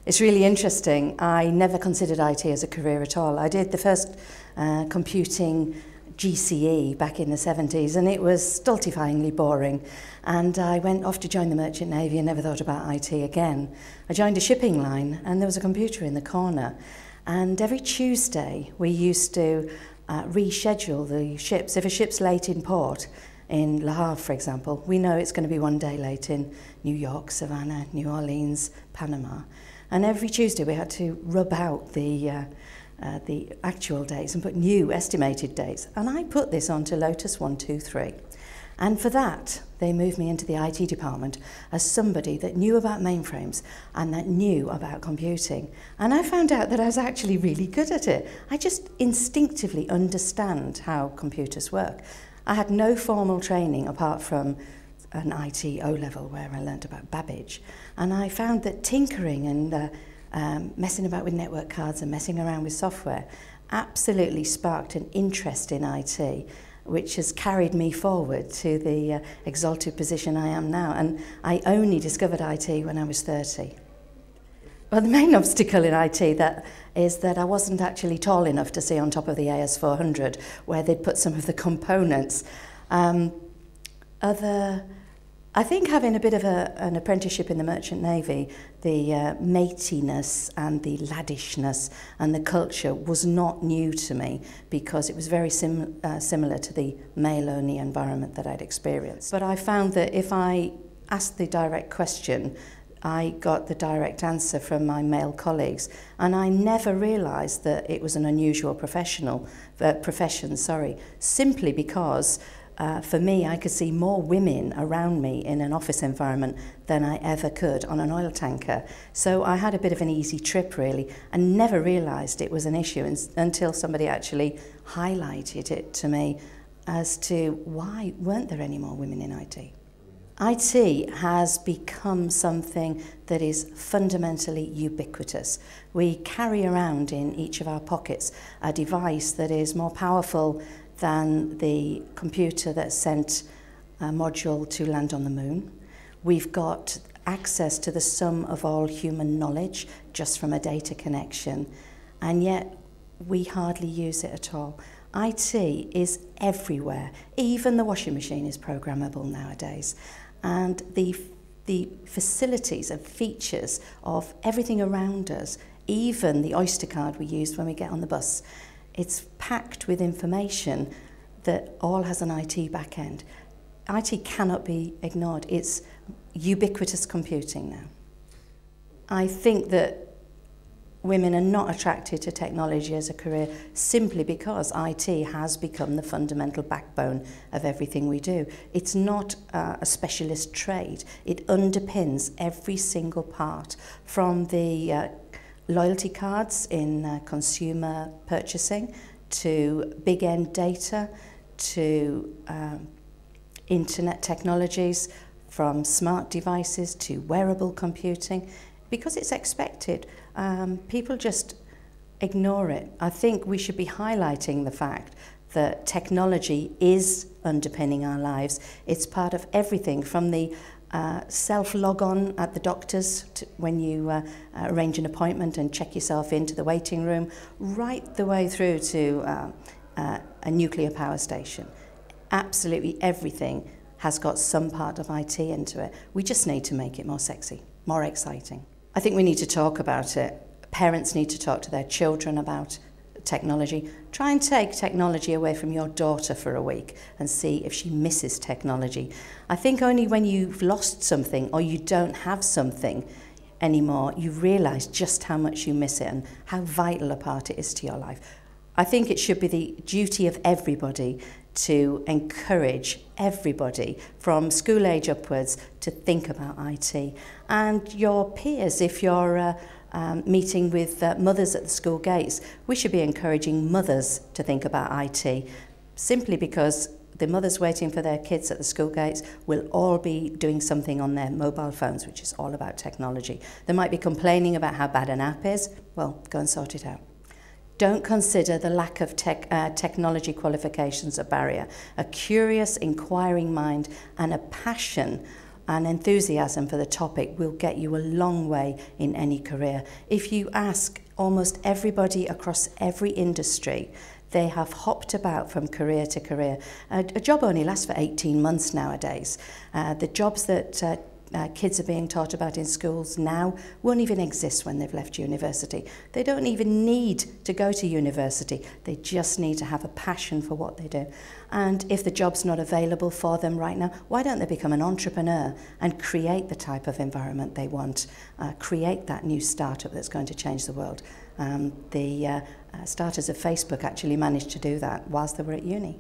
It's really interesting. I never considered IT as a career at all. I did the first computing GCE back in the 70s, and it was stultifyingly boring. And I went off to join the Merchant Navy and never thought about IT again. I joined a shipping line, and there was a computer in the corner. And every Tuesday, we used to reschedule the ships. If a ship's late in port, in Le Havre, for example, we know it's going to be one day late in New York, Savannah, New Orleans, Panama. And every Tuesday we had to rub out the actual dates and put new estimated dates. And I put this onto Lotus 123. And for that, they moved me into the IT department as somebody that knew about mainframes and that knew about computing. And I found out that I was actually really good at it. I just instinctively understand how computers work. I had no formal training apart from an IT O-level where I learned about Babbage. And I found that tinkering and messing about with network cards and messing around with software absolutely sparked an interest in IT, which has carried me forward to the exalted position I am now. And I only discovered IT when I was 30. Well, the main obstacle in IT is that I wasn't actually tall enough to see on top of the AS400 where they'd put some of the components. I think having a bit of an apprenticeship in the Merchant Navy, the matiness and the laddishness and the culture was not new to me because it was very similar to the male-only environment that I'd experienced. But I found that if I asked the direct question, I got the direct answer from my male colleagues, and I never realised that it was an unusual profession, simply because for me, I could see more women around me in an office environment than I ever could on an oil tanker. So I had a bit of an easy trip, really, and never realised it was an issue until somebody actually highlighted it to me as to why weren't there any more women in IT. IT has become something that is fundamentally ubiquitous. We carry around in each of our pockets a device that is more powerful than the computer that sent a module to land on the moon. We've got access to the sum of all human knowledge just from a data connection, and yet we hardly use it at all. IT is everywhere. Even the washing machine is programmable nowadays. And the facilities and features of everything around us, even the Oyster card we used when we get on the bus, it's packed with information that all has an IT back end. IT cannot be ignored. It's ubiquitous computing now. I think that women are not attracted to technology as a career simply because IT has become the fundamental backbone of everything we do. It's not a specialist trade. It underpins every single part, from the loyalty cards in consumer purchasing, to big end data, to internet technologies, from smart devices to wearable computing, because it's expected. People just ignore it. I think we should be highlighting the fact that technology is underpinning our lives. It's part of everything, from the self-log-on at the doctor's when you arrange an appointment and check yourself into the waiting room, right the way through to a nuclear power station. Absolutely everything has got some part of IT into it. We just need to make it more sexy, more exciting. I think we need to talk about it. Parents need to talk to their children about technology. Try and take technology away from your daughter for a week and see if she misses technology. I think only when you've lost something or you don't have something anymore, you realise just how much you miss it and how vital a part it is to your life. I think it should be the duty of everybody to encourage everybody from school age upwards to think about IT. And your peers, if you're meeting with mothers at the school gates, we should be encouraging mothers to think about IT, simply because the mothers waiting for their kids at the school gates will all be doing something on their mobile phones, which is all about technology. They might be complaining about how bad an app is. Well, go and sort it out. Don't consider the lack of technology qualifications a barrier. A curious, inquiring mind and a passion and enthusiasm for the topic will get you a long way in any career. If you ask almost everybody across every industry, they have hopped about from career to career. A job only lasts for 18 months nowadays. The jobs that kids are being taught about in schools now won't even exist when they've left university. They don't even need to go to university. They just need to have a passion for what they do. And if the job's not available for them right now, why don't they become an entrepreneur and create the type of environment they want, create that new startup that's going to change the world? The starters of Facebook actually managed to do that whilst they were at uni.